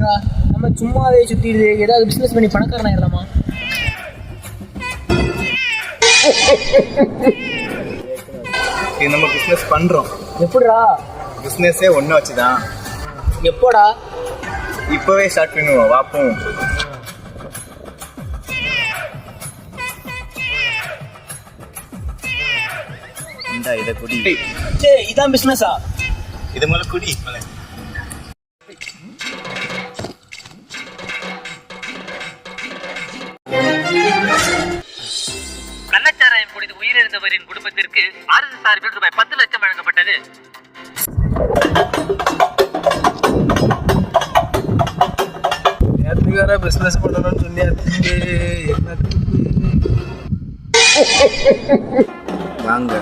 விட்றா, நம்ம சும்மாவே சுற்றிடுது. ஏதாவது பிஸ்னஸ் பண்ணி பணக்காரன் ஆயிடலாமா? இது நம்ம பிஸ்னஸ் பண்ணுறோம். எப்படிடா? பிஸ்னஸே ஒன்று வச்சுதான். எப்போடா? இப்போவே ஸ்டார்ட் பண்ணுவோம், வாப்போம். இந்தா இதை குடி. இதான் பிஸ்னஸா? இது மேலே குடி. கள்ளச்சாராயம் குடித்து உயிரிழந்தவரின் குடும்பத்திற்கு அரசு சார்பில் ரூபாய் 10 லட்சம் வழங்கப்பட்டது. வேற பிசினஸ் பண்ணணும்னு சொன்னியா? வாங்க.